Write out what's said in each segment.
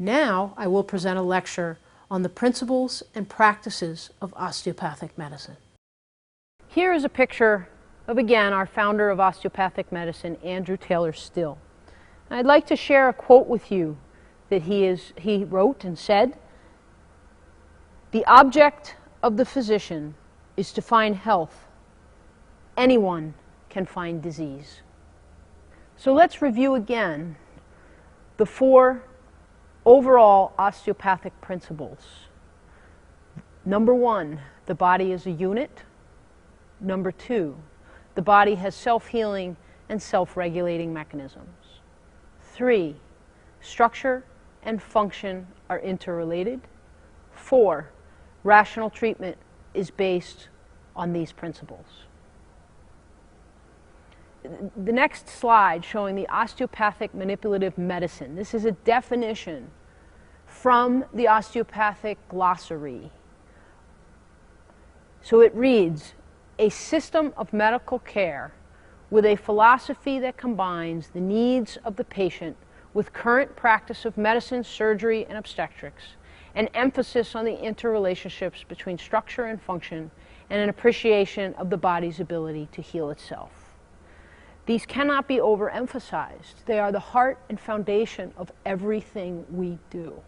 Now I will present a lecture on the principles and practices of osteopathic medicine. Here is a picture of, again, our founder of osteopathic medicine, Andrew Taylor Still. And I'd like to share a quote with you that he wrote and said, "The object of the physician is to find health. Anyone can find disease." So let's review again the 4 overall osteopathic principles. Number 1, the body is a unit. Number 2, the body has self-healing and self-regulating mechanisms. 3, structure and function are interrelated. 4, rational treatment is based on these principles. The next slide showing the osteopathic manipulative medicine. This is a definition from the osteopathic glossary. So it reads, a system of medical care with a philosophy that combines the needs of the patient with current practice of medicine, surgery, and obstetrics, an emphasis on the interrelationships between structure and function, and an appreciation of the body's ability to heal itself. These cannot be overemphasized. They are the heart and foundation of everything we do,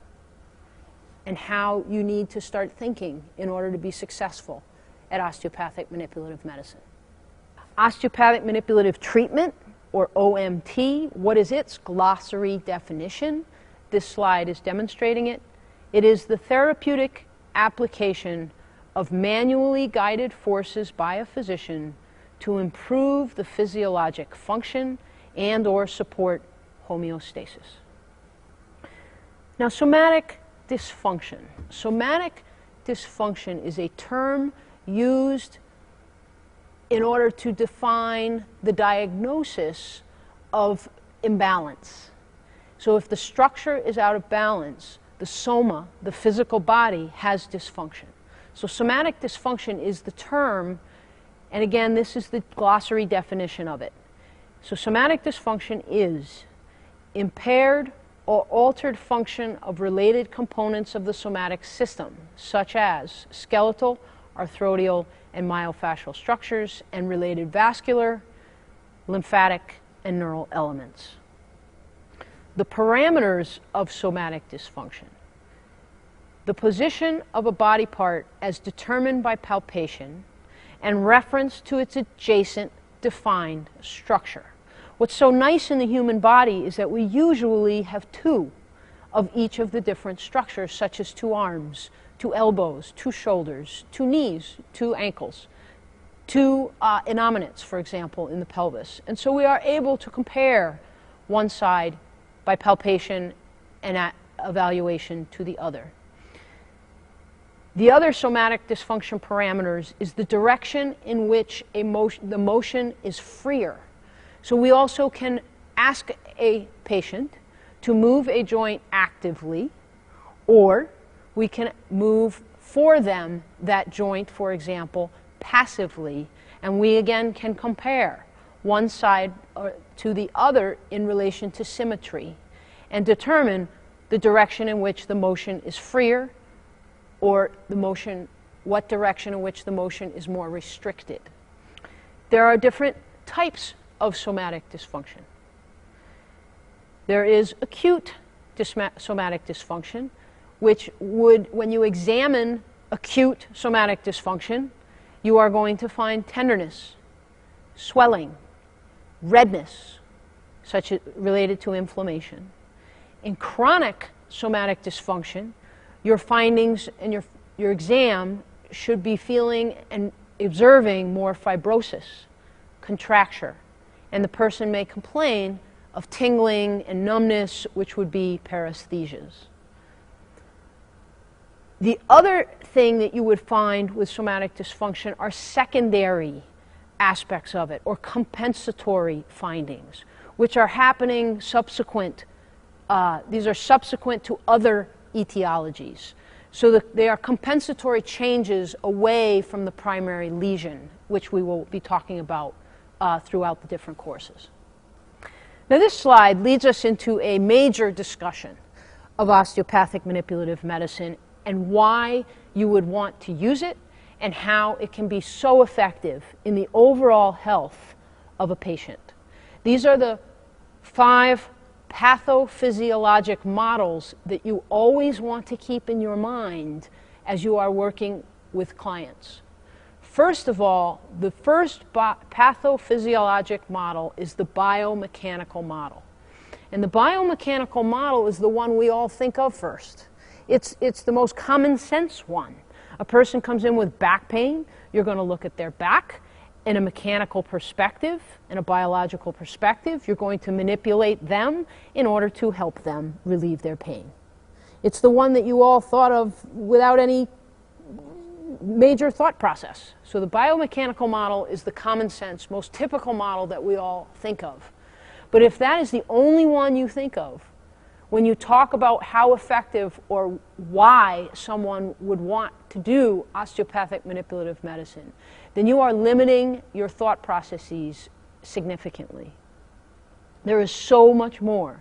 and how you need to start thinking in order to be successful at osteopathic manipulative medicine. Osteopathic manipulative treatment, or OMT, what is its glossary definition? This slide is demonstrating it. It is the therapeutic application of manually guided forces by a physician to improve the physiologic function and or support homeostasis. Now, somatic dysfunction. Somatic dysfunction is a term used in order to define the diagnosis of imbalance. So if the structure is out of balance, the soma, the physical body, has dysfunction. So somatic dysfunction is the term. And again, this is the glossary definition of it. So somatic dysfunction is impaired or altered function of related components of the somatic system, such as skeletal, arthroidial, and myofascial structures, and related vascular, lymphatic, and neural elements. The parameters of somatic dysfunction. The position of a body part as determined by palpation and reference to its adjacent defined structure. What's so nice in the human body is that we usually have 2 of each of the different structures, such as 2 arms, 2 elbows, 2 shoulders, 2 knees, 2 ankles, 2 innominates, for example, in the pelvis. And so we are able to compare one side by palpation and evaluation to the other. The other somatic dysfunction parameters is the direction in which the motion is freer. So we also can ask a patient to move a joint actively, or we can move for them that joint, for example, passively, and we again can compare one side to the other in relation to symmetry and determine the direction in which the motion is freer, or what direction in which the motion is more restricted. There are different types of somatic dysfunction. There is acute somatic dysfunction, which would, when you examine acute somatic dysfunction, you are going to find tenderness, swelling, redness, such as related to inflammation. In chronic somatic dysfunction, your findings and your exam should be feeling and observing more fibrosis, contracture, and the person may complain of tingling and numbness, which would be parasthesias. The other thing that you would find with somatic dysfunction are secondary aspects of it, or compensatory findings, which are happening subsequent. These are subsequent to other etiologies. So that they are compensatory changes away from the primary lesion, which we will be talking about throughout the different courses. Now this slide leads us into a major discussion of osteopathic manipulative medicine and why you would want to use it and how it can be so effective in the overall health of a patient. These are the 5 pathophysiologic models that you always want to keep in your mind as you are working with clients. First of all, the first pathophysiologic model is the biomechanical model. And the biomechanical model is the one we all think of first. It's the most common sense one. A person comes in with back pain, you're going to look at their back in a mechanical perspective, in a biological perspective. You're going to manipulate them in order to help them relieve their pain. It's the one that you all thought of without any major thought process. So the biomechanical model is the common sense, most typical model that we all think of. But if that is the only one you think of, when you talk about how effective or why someone would want to do osteopathic manipulative medicine, then you are limiting your thought processes significantly. There is so much more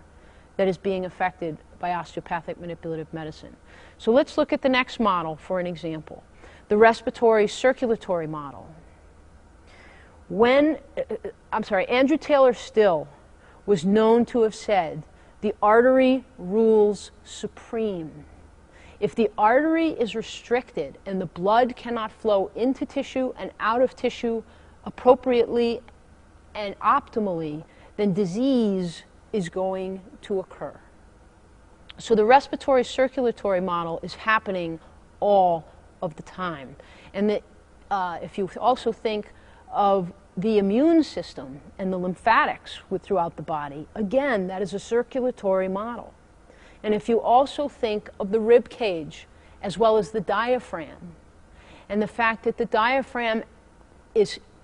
that is being affected by osteopathic manipulative medicine. So let's look at the next model for an example, the respiratory circulatory model. Andrew Taylor Still was known to have said, "The artery rules supreme." If the artery is restricted and the blood cannot flow into tissue and out of tissue appropriately and optimally, then disease is going to occur. So the respiratory circulatory model is happening all of the time. And if you also think of the immune system and the lymphatics throughout the body, again, that is a circulatory model. And if you also think of the rib cage as well as the diaphragm, and the fact that the diaphragm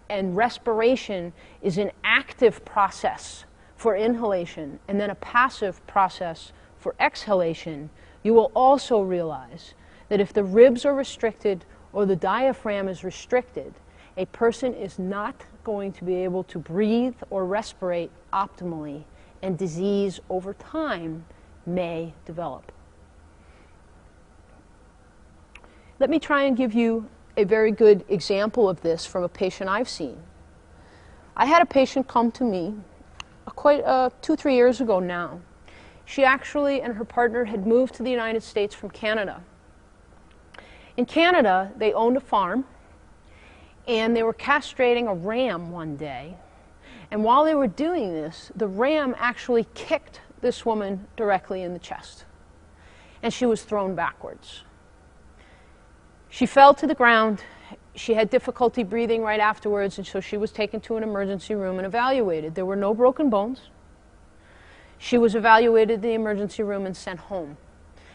and respiration is an active process for inhalation and then a passive process for exhalation, you will also realize that if the ribs are restricted or the diaphragm is restricted, a person is not going to be able to breathe or respirate optimally, and disease over time may develop. Let me try and give you a very good example of this from a patient I've seen. I had a patient come to me quite 2-3 years ago now. She actually and her partner had moved to the United States from Canada. In Canada, they owned a farm, and they were castrating a ram one day. And while they were doing this, the ram actually kicked this woman directly in the chest, and she was thrown backwards. She fell to the ground. She had difficulty breathing right afterwards, and so she was taken to an emergency room and evaluated. There were no broken bones. She was evaluated in the emergency room and sent home.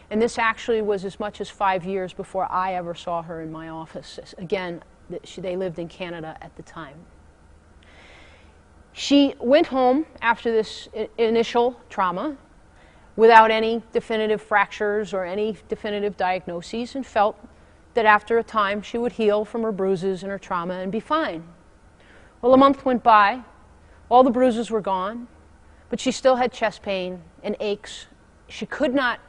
And this actually was as much as 5 years before I ever saw her in my office. Again, they lived in Canada at the time. She went home after this initial trauma without any definitive fractures or any definitive diagnoses, and felt that after a time she would heal from her bruises and her trauma and be fine. Well, a month went by, all the bruises were gone, but she still had chest pain and aches. She could not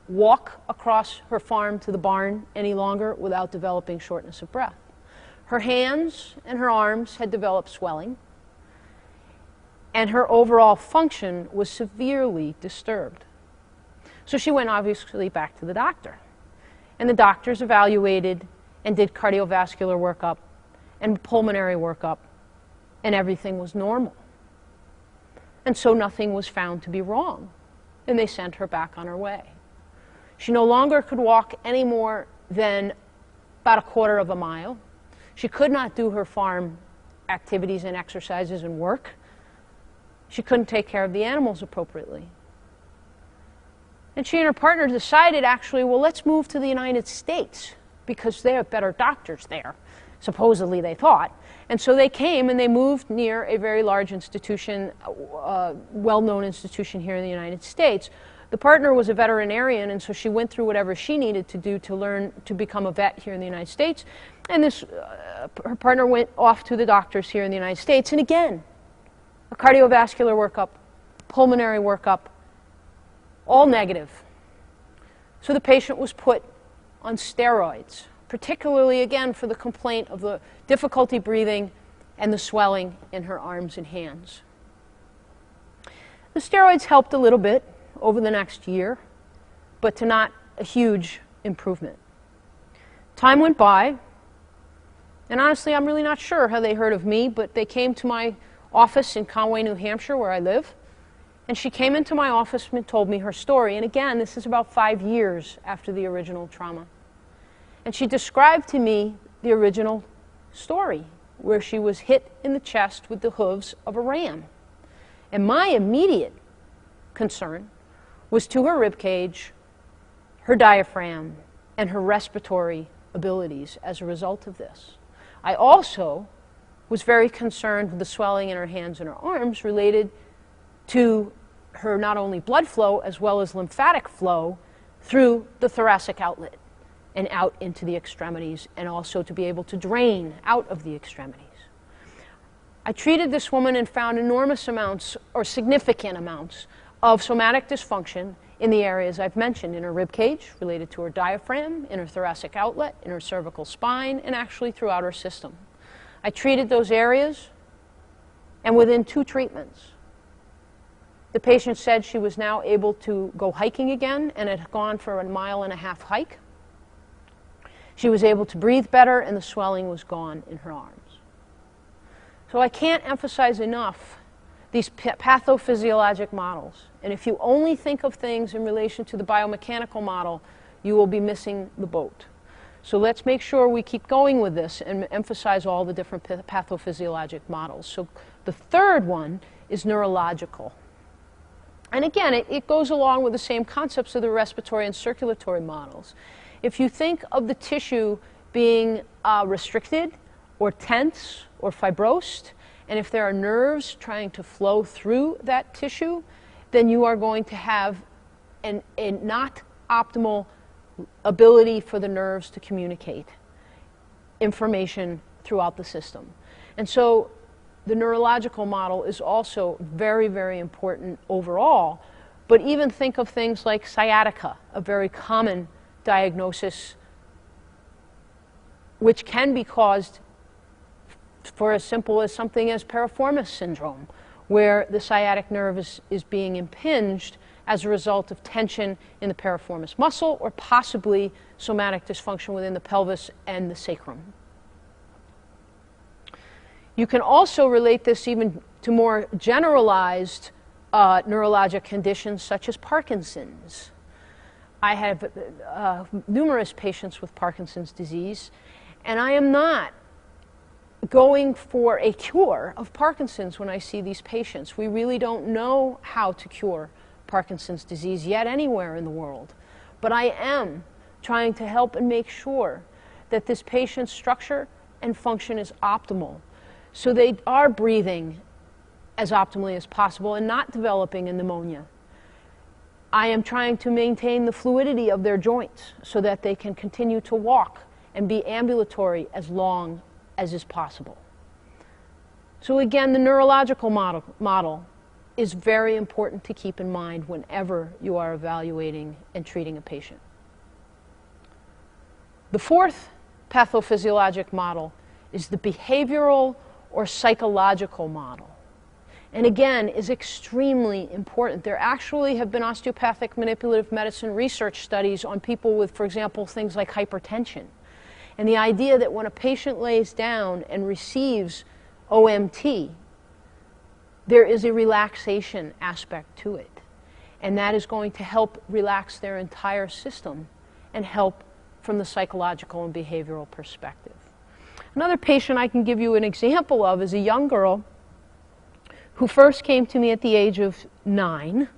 walk across her farm to the barn any longer without developing shortness of breath. Her hands and her arms had developed swelling, and her overall function was severely disturbed. So she went obviously back to the doctor. And the doctors evaluated and did cardiovascular workup and pulmonary workup, and everything was normal. And so nothing was found to be wrong, and they sent her back on her way. She no longer could walk any more than about 1/4 of a mile. She could not do her farm activities and exercises and work. She couldn't take care of the animals appropriately. And she and her partner decided, actually, well, let's move to the United States because they have better doctors there, supposedly they thought. And so they came and they moved near a very large institution, well-known institution here in the United States. The partner was a veterinarian, and so she went through whatever she needed to do to learn to become a vet here in the United States. And her partner went off to the doctors here in the United States, and again, a cardiovascular workup, pulmonary workup, all negative. So the patient was put on steroids, particularly again for the complaint of the difficulty breathing and the swelling in her arms and hands. The steroids helped a little bit over the next year, but to not a huge improvement. Time went by, and honestly, I'm really not sure how they heard of me, but they came to my office in Conway, New Hampshire, where I live, and she came into my office and told me her story. And again, this is about 5 years after the original trauma. And she described to me the original story, where she was hit in the chest with the hooves of a ram. And my immediate concern was to her rib cage, her diaphragm, and her respiratory abilities as a result of this. I also was very concerned with the swelling in her hands and her arms related to her not only blood flow as well as lymphatic flow through the thoracic outlet and out into the extremities, and also to be able to drain out of the extremities. I treated this woman and found enormous amounts, or significant amounts, of somatic dysfunction in the areas I've mentioned, in her rib cage, related to her diaphragm, in her thoracic outlet, in her cervical spine, and actually throughout her system. I treated those areas, and within 2 treatments, the patient said she was now able to go hiking again, and had gone for a 1.5 mile hike. She was able to breathe better, and the swelling was gone in her arms. So I can't emphasize enough these pathophysiologic models. And if you only think of things in relation to the biomechanical model, you will be missing the boat. So let's make sure we keep going with this and emphasize all the different pathophysiologic models. So the third one is neurological. And again, it goes along with the same concepts of the respiratory and circulatory models. If you think of the tissue being restricted or tense or fibrosed, and if there are nerves trying to flow through that tissue, then you are going to have a not optimal ability for the nerves to communicate information throughout the system. And so the neurological model is also very, very important overall. But even think of things like sciatica, a very common diagnosis, which can be caused for as simple as something as piriformis syndrome, where the sciatic nerve is being impinged as a result of tension in the piriformis muscle, or possibly somatic dysfunction within the pelvis and the sacrum. You can also relate this even to more generalized neurologic conditions such as Parkinson's. I have numerous patients with Parkinson's disease, and I am not going for a cure of Parkinson's when I see these patients. We really don't know how to cure Parkinson's disease yet anywhere in the world. But I am trying to help and make sure that this patient's structure and function is optimal, so they are breathing as optimally as possible and not developing a pneumonia. I am trying to maintain the fluidity of their joints so that they can continue to walk and be ambulatory as long as is possible. So again, the neurological model is very important to keep in mind whenever you are evaluating and treating a patient. The fourth pathophysiologic model is the behavioral or psychological model. And again, is extremely important. There actually have been osteopathic manipulative medicine research studies on people with, for example, things like hypertension. And the idea that when a patient lays down and receives OMT, there is a relaxation aspect to it. And that is going to help relax their entire system and help from the psychological and behavioral perspective. Another patient I can give you an example of is a young girl who first came to me at the age of 9,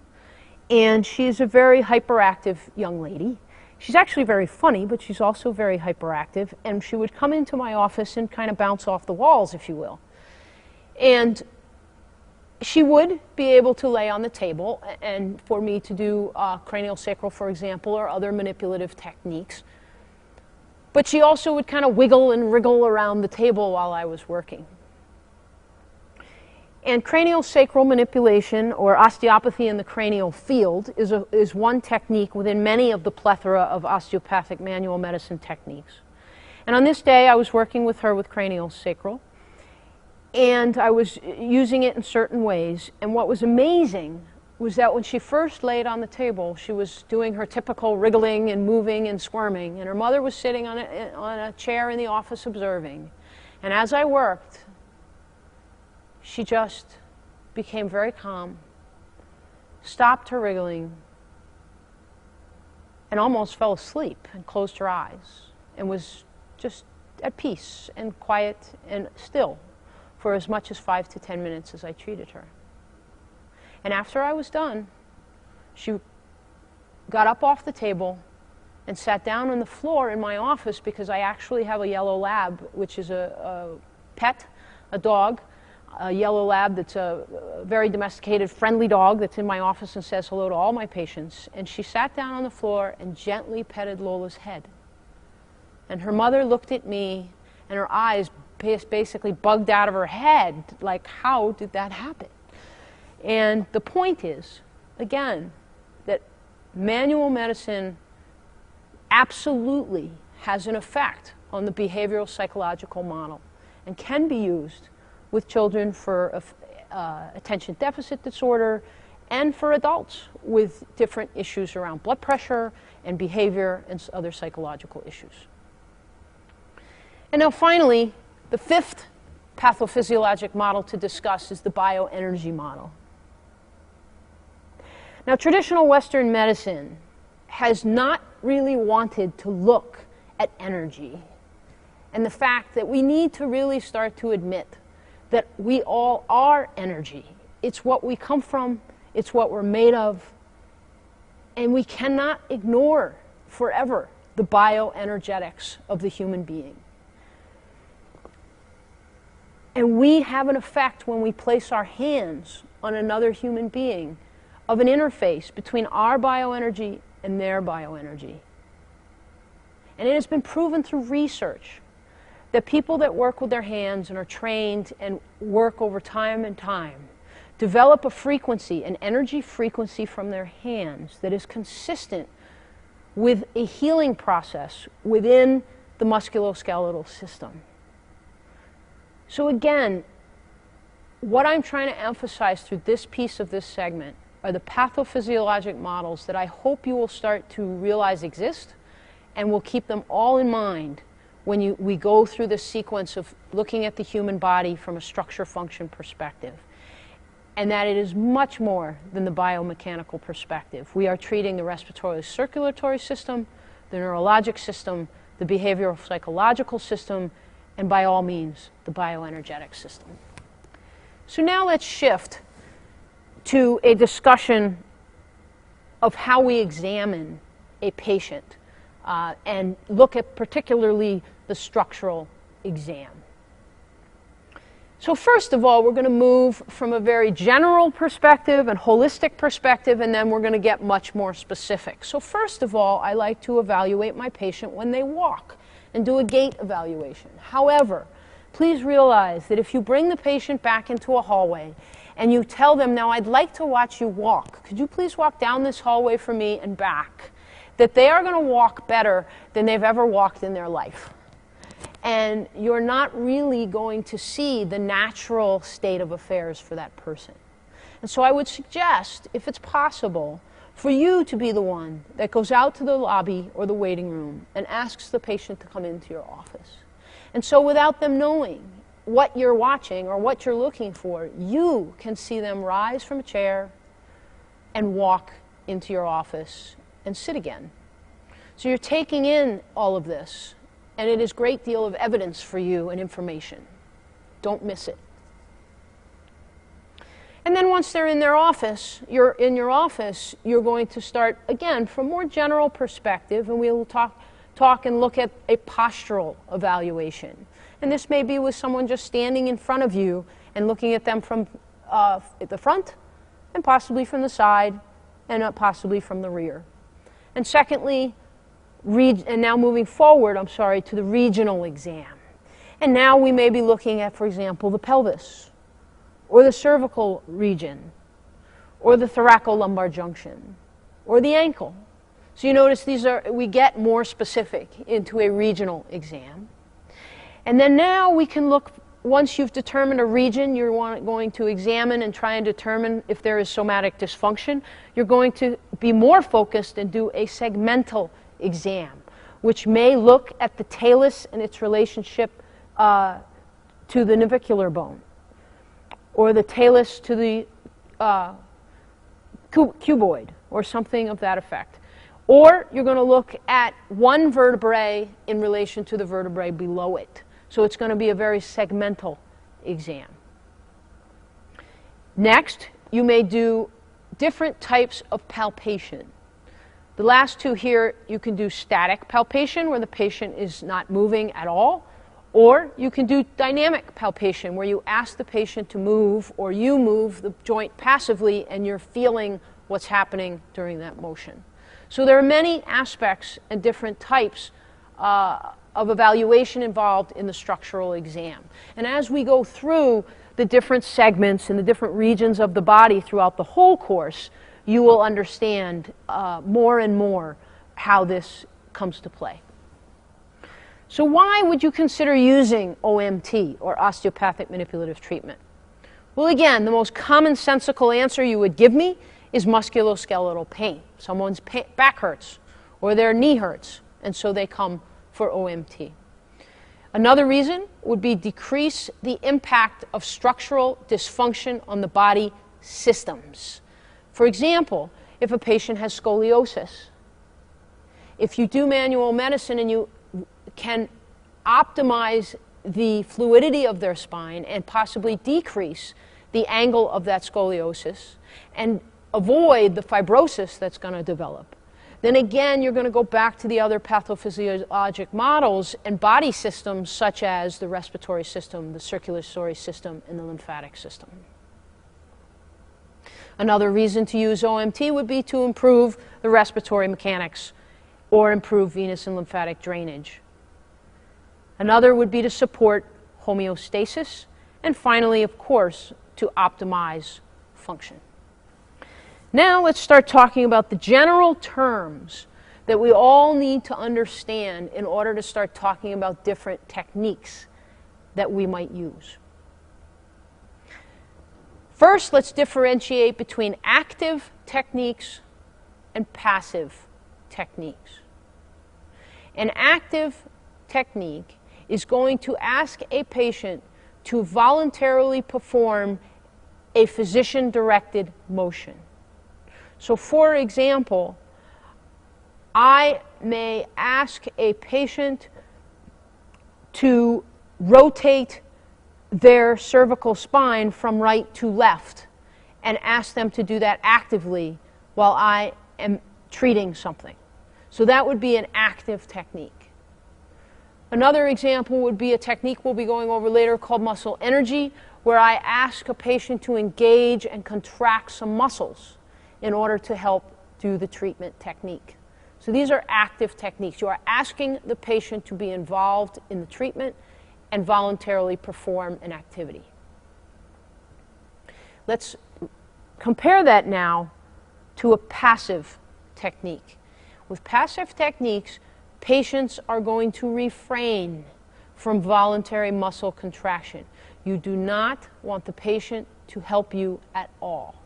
and she is a very hyperactive young lady. She's actually very funny, but she's also very hyperactive, and she would come into my office and kind of bounce off the walls, if you will. And she would be able to lay on the table and for me to do cranial sacral, for example, or other manipulative techniques. But she also would kind of wiggle and wriggle around the table while I was working. And craniosacral manipulation, or osteopathy in the cranial field, is one technique within many of the plethora of osteopathic manual medicine techniques. And on this day, I was working with her with craniosacral, and I was using it in certain ways. And what was amazing was that when she first laid on the table, she was doing her typical wriggling and moving and squirming, and her mother was sitting on a chair in the office observing. And as I worked, she just became very calm, stopped her wriggling, and almost fell asleep and closed her eyes and was just at peace and quiet and still for as much as 5 to 10 minutes as I treated her. And after I was done, she got up off the table and sat down on the floor in my office, because I actually have a yellow lab, which is a pet, a dog, a yellow lab that's a very domesticated, friendly dog that's in my office and says hello to all my patients. And she sat down on the floor and gently petted Lola's head. And her mother looked at me, and her eyes basically bugged out of her head, like, how did that happen? And the point is, again, that manual medicine absolutely has an effect on the behavioral psychological model and can be used with children for attention deficit disorder and for adults with different issues around blood pressure and behavior and other psychological issues. And now finally, the fifth pathophysiologic model to discuss is the bioenergy model. Now, traditional Western medicine has not really wanted to look at energy and the fact that we need to really start to admit that we all are energy. It's what we come from, it's what we're made of, and we cannot ignore forever the bioenergetics of the human being. And we have an effect when we place our hands on another human being of an interface between our bioenergy and their bioenergy. And it has been proven through research that people that work with their hands and are trained and work over time and time develop a frequency, an energy frequency from their hands that is consistent with a healing process within the musculoskeletal system. So again, what I'm trying to emphasize through this piece of this segment are the pathophysiologic models that I hope you will start to realize exist, and will keep them all in mind when we go through this sequence of looking at the human body from a structure-function perspective. And that it is much more than the biomechanical perspective. We are treating the respiratory circulatory system, the neurologic system, the behavioral psychological system, and by all means, the bioenergetic system. So now let's shift to a discussion of how we examine a patient and look at particularly the structural exam. So first of all, we're going to move from a very general perspective and holistic perspective, and then we're going to get much more specific. So first of all, I like to evaluate my patient when they walk and do a gait evaluation. However, please realize that if you bring the patient back into a hallway and you tell them, now I'd like to watch you walk, could you please walk down this hallway for me and back, that they are going to walk better than they've ever walked in their life. And you're not really going to see the natural state of affairs for that person. And so I would suggest, if it's possible, for you to be the one that goes out to the lobby or the waiting room and asks the patient to come into your office. And so without them knowing what you're watching or what you're looking for, you can see them rise from a chair and walk into your office and sit again. So you're taking in all of this, and it is a great deal of evidence for you and information. Don't miss it. And then once they're in their office, you're going to start, again, from a more general perspective, and we'll talk and look at a postural evaluation. And this may be with someone just standing in front of you and looking at them from the front, and possibly from the side, and possibly from the rear. And secondly, and now moving forward, to the regional exam. And now we may be looking at, for example, the pelvis, or the cervical region, or the thoracolumbar junction, or the ankle. So you notice we get more specific into a regional exam. And then now we can look, once you've determined a region you're going to examine and try and determine if there is somatic dysfunction, you're going to be more focused and do a segmental exam, which may look at the talus and its relationship to the navicular bone, or the talus to the cuboid, or something of that effect. Or you're going to look at one vertebrae in relation to the vertebrae below it. So it's going to be a very segmental exam. Next, you may do different types of palpation. The last two here, you can do static palpation, where the patient is not moving at all, or you can do dynamic palpation, where you ask the patient to move, or you move the joint passively and you're feeling what's happening during that motion. So there are many aspects and different types of evaluation involved in the structural exam. And as we go through the different segments and the different regions of the body throughout the whole course, you will understand more and more how this comes to play. So why would you consider using OMT, or osteopathic manipulative treatment? Well, again, the most commonsensical answer you would give me is musculoskeletal pain. Someone's back hurts or their knee hurts, and so they come for OMT. Another reason would be decrease the impact of structural dysfunction on the body systems. For example, if a patient has scoliosis, if you do manual medicine and you can optimize the fluidity of their spine and possibly decrease the angle of that scoliosis and avoid the fibrosis that's going to develop, then again you're going to go back to the other pathophysiologic models and body systems such as the respiratory system, the circulatory system, and the lymphatic system. Another reason to use OMT would be to improve the respiratory mechanics or improve venous and lymphatic drainage. Another would be to support homeostasis, and finally, of course, to optimize function. Now let's start talking about the general terms that we all need to understand in order to start talking about different techniques that we might use. First, let's differentiate between active techniques and passive techniques. An active technique is going to ask a patient to voluntarily perform a physician-directed motion. So, for example, I may ask a patient to rotate their cervical spine from right to left and ask them to do that actively while I am treating something. So that would be an active technique. Another example would be a technique we'll be going over later called muscle energy, where I ask a patient to engage and contract some muscles in order to help do the treatment technique. So these are active techniques. You are asking the patient to be involved in the treatment and voluntarily perform an activity. Let's compare that now to a passive technique. With passive techniques, patients are going to refrain from voluntary muscle contraction. You do not want the patient to help you at all.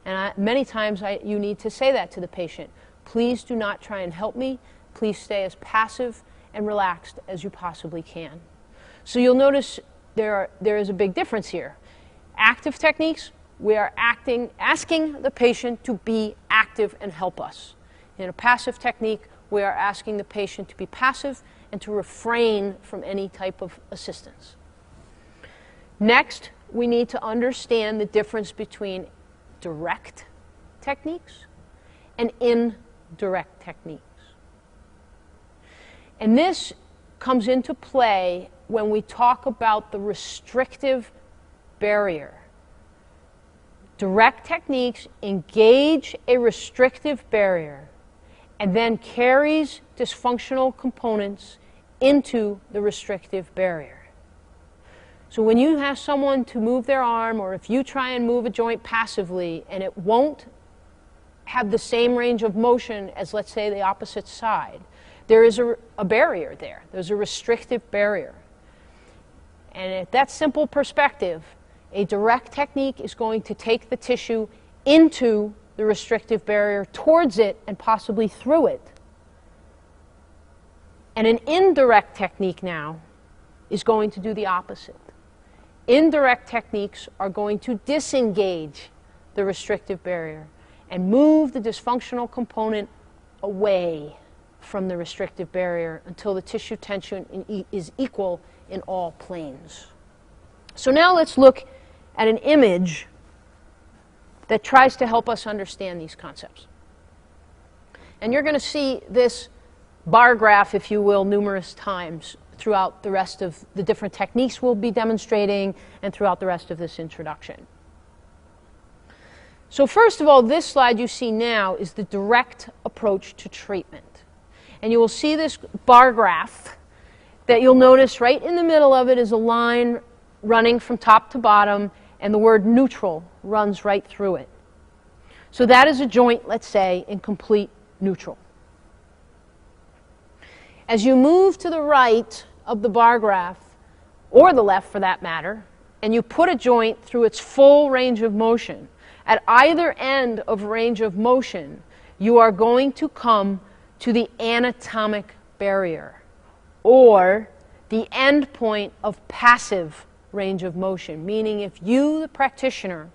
And many times you need to say that to the patient. Please do not try and help me. Please stay as passive and relaxed as you possibly can. So you'll notice there is a big difference here. Active techniques, we are asking the patient to be active and help us. In a passive technique, we are asking the patient to be passive and to refrain from any type of assistance. Next, we need to understand the difference between direct techniques and indirect techniques. And this comes into play when we talk about the restrictive barrier. Direct techniques engage a restrictive barrier and then carries dysfunctional components into the restrictive barrier. So when you ask someone to move their arm, or if you try and move a joint passively and it won't have the same range of motion as, let's say, the opposite side, there is a barrier there. There's a restrictive barrier. And at that simple perspective, a direct technique is going to take the tissue into the restrictive barrier, towards it, and possibly through it. And an indirect technique now is going to do the opposite. Indirect techniques are going to disengage the restrictive barrier and move the dysfunctional component away from the restrictive barrier until the tissue tension is equal in all planes. So now let's look at an image that tries to help us understand these concepts. And you're going to see this bar graph, if you will, numerous times throughout the rest of the different techniques we'll be demonstrating and throughout the rest of this introduction. So first of all, this slide you see now is the direct approach to treatment. And you will see this bar graph that you'll notice right in the middle of it is a line running from top to bottom, and the word neutral runs right through it. So that is a joint, let's say, in complete neutral. As you move to the right of the bar graph, or the left for that matter, and you put a joint through its full range of motion, at either end of range of motion, you are going to come to the anatomic barrier, or the end point of passive range of motion, meaning if you, the practitioner,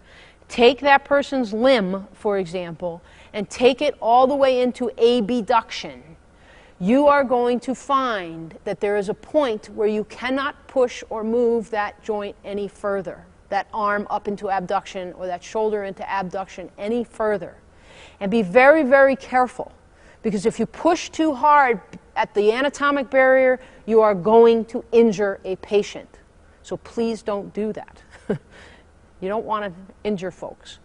take that person's limb, for example, and take it all the way into abduction, you are going to find that there is a point where you cannot push or move that joint any further, that arm up into abduction or that shoulder into abduction any further. And be very, very careful, because if you push too hard at the anatomic barrier, you are going to injure a patient. So please don't do that. You don't want to injure folks.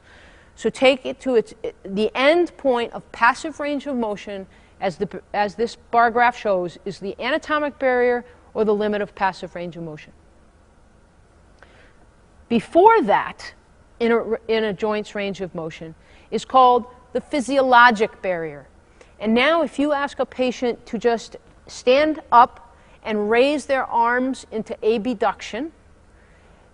So take it to the end point of passive range of motion, as this bar graph shows, is the anatomic barrier or the limit of passive range of motion. Before that, in a joint's range of motion, is called the physiologic barrier. And now if you ask a patient to just stand up and raise their arms into abduction,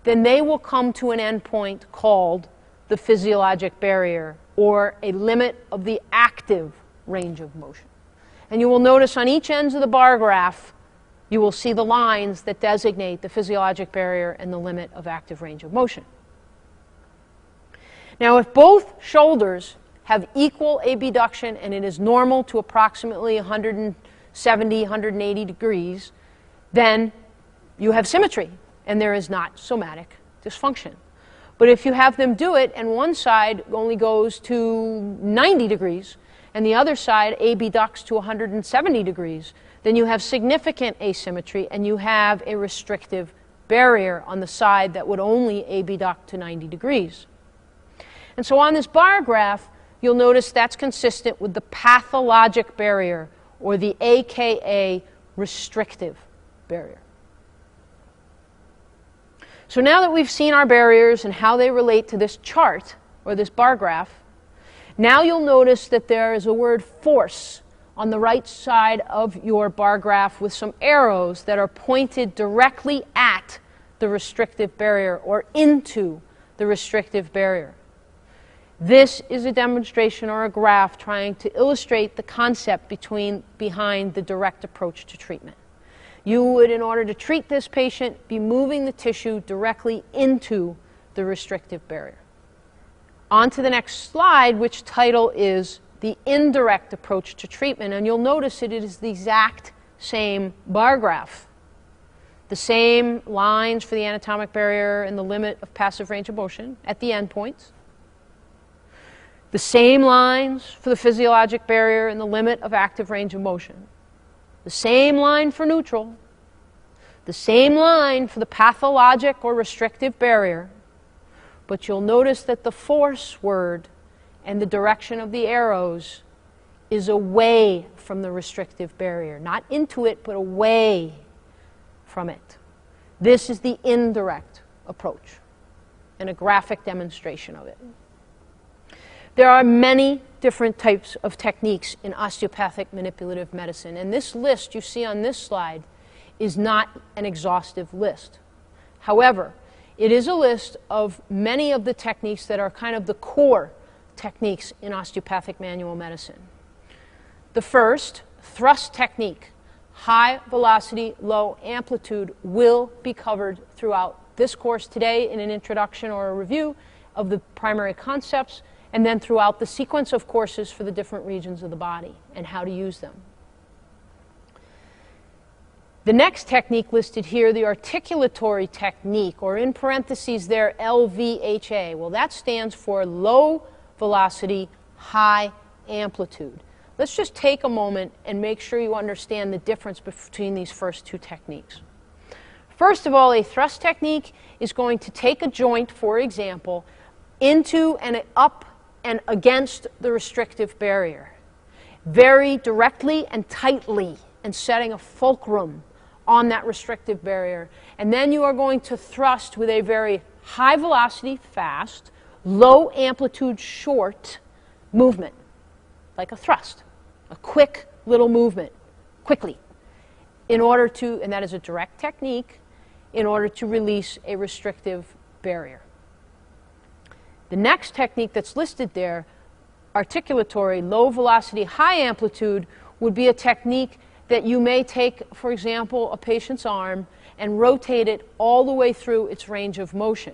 then they will come to an endpoint called the physiologic barrier, or a limit of the active range of motion. And you will notice on each ends of the bar graph, you will see the lines that designate the physiologic barrier and the limit of active range of motion. Now, if both shoulders have equal abduction and it is normal to approximately 170, 180 degrees, then you have symmetry and there is not somatic dysfunction. But if you have them do it and one side only goes to 90 degrees and the other side abducts to 170 degrees, then you have significant asymmetry and you have a restrictive barrier on the side that would only abduct to 90 degrees. And so on this bar graph, you'll notice that's consistent with the pathologic barrier, or the AKA restrictive barrier. So now that we've seen our barriers and how they relate to this chart, or this bar graph, now you'll notice that there is a word force on the right side of your bar graph with some arrows that are pointed directly at the restrictive barrier or into the restrictive barrier. This is a demonstration or a graph trying to illustrate the concept behind the direct approach to treatment. You would, in order to treat this patient, be moving the tissue directly into the restrictive barrier. On to the next slide, which title is the indirect approach to treatment, and you'll notice it is the exact same bar graph. The same lines for the anatomic barrier and the limit of passive range of motion at the endpoints. The same lines for the physiologic barrier and the limit of active range of motion. The same line for neutral. The same line for the pathologic or restrictive barrier. But you'll notice that the force word and the direction of the arrows is away from the restrictive barrier. Not into it, but away from it. This is the indirect approach and a graphic demonstration of it. There are many different types of techniques in osteopathic manipulative medicine, and this list you see on this slide is not an exhaustive list. However, it is a list of many of the techniques that are kind of the core techniques in osteopathic manual medicine. The first, thrust technique, high velocity, low amplitude, will be covered throughout this course today in an introduction or a review of the primary concepts, and then throughout the sequence of courses for the different regions of the body and how to use them. The next technique listed here, the articulatory technique, or in parentheses there, LVHA. Well, that stands for low velocity, high amplitude. Let's just take a moment and make sure you understand the difference between these first two techniques. First of all, a thrust technique is going to take a joint, for example, into and up and against the restrictive barrier, very directly and tightly, and setting a fulcrum on that restrictive barrier. And then you are going to thrust with a very high velocity, fast, low amplitude, short movement, like a thrust, a quick little movement, quickly, in order to, and that is a direct technique, in order to release a restrictive barrier. The next technique that's listed there, articulatory, low velocity, high amplitude, would be a technique that you may take, for example, a patient's arm and rotate it all the way through its range of motion.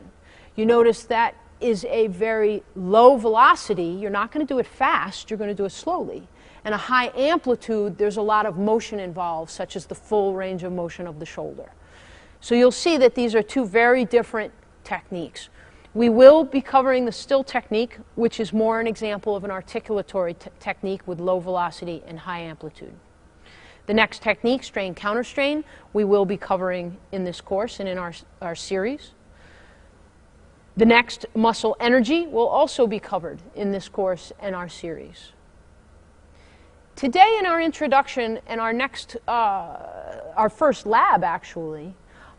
You notice that is a very low velocity. You're not going to do it fast, you're going to do it slowly. And a high amplitude, there's a lot of motion involved, such as the full range of motion of the shoulder. So you'll see that these are two very different techniques. We will be covering the still technique, which is more an example of an articulatory technique with low velocity and high amplitude. The next technique, strain counterstrain, we will be covering in this course and in our series. The next, muscle energy, will also be covered in this course and our series. Today in our introduction and our first lab actually,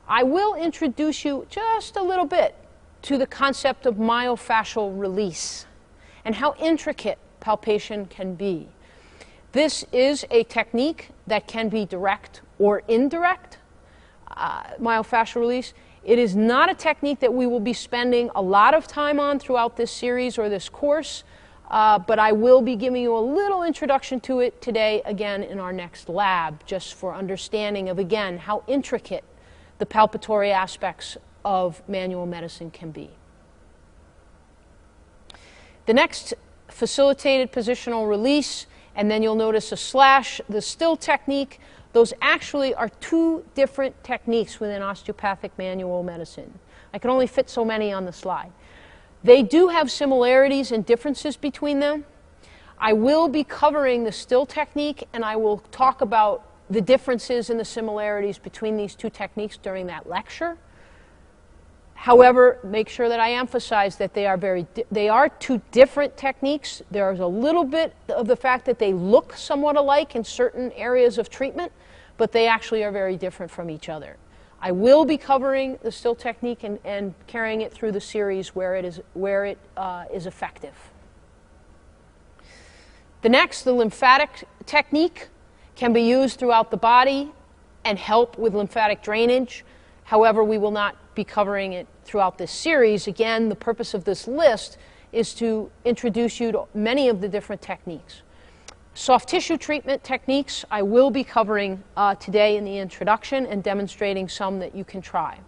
I will introduce you just a little bit to the concept of myofascial release and how intricate palpation can be. This is a technique that can be direct or indirect, myofascial release. It is not a technique that we will be spending a lot of time on throughout this series or this course, but I will be giving you a little introduction to it today, again, in our next lab, just for understanding of, again, how intricate the palpatory aspects of manual medicine can be. The next, facilitated positional release, and then you'll notice a slash, the still technique. Those actually are two different techniques within osteopathic manual medicine. I can only fit so many on the slide. They do have similarities and differences between them. I will be covering the still technique, and I will talk about the differences and the similarities between these two techniques during that lecture. However, make sure that I emphasize that they are two different techniques. There's a little bit of the fact that they look somewhat alike in certain areas of treatment, but they actually are very different from each other. I will be covering the still technique and carrying it through the series where it is effective. The next, the lymphatic technique, can be used throughout the body and help with lymphatic drainage. However, we will not be covering it throughout this series. Again, the purpose of this list is to introduce you to many of the different techniques. Soft tissue treatment techniques I will be covering today in the introduction and demonstrating some that you can try.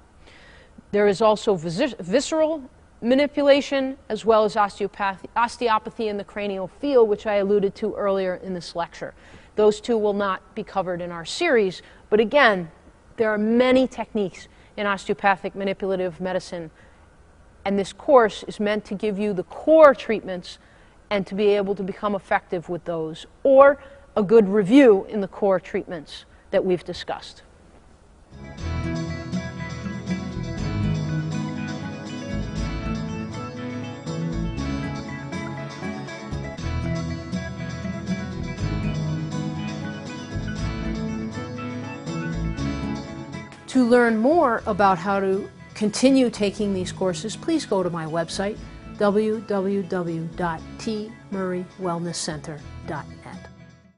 There is also visceral manipulation as well as osteopathy in the cranial field, which I alluded to earlier in this lecture. Those two will not be covered in our series, but again, there are many techniques in osteopathic manipulative medicine, and this course is meant to give you the core treatments and to be able to become effective with those, or a good review in the core treatments that we've discussed. To learn more about how to continue taking these courses, please go to my website, www.tmurraywellnesscenter.net.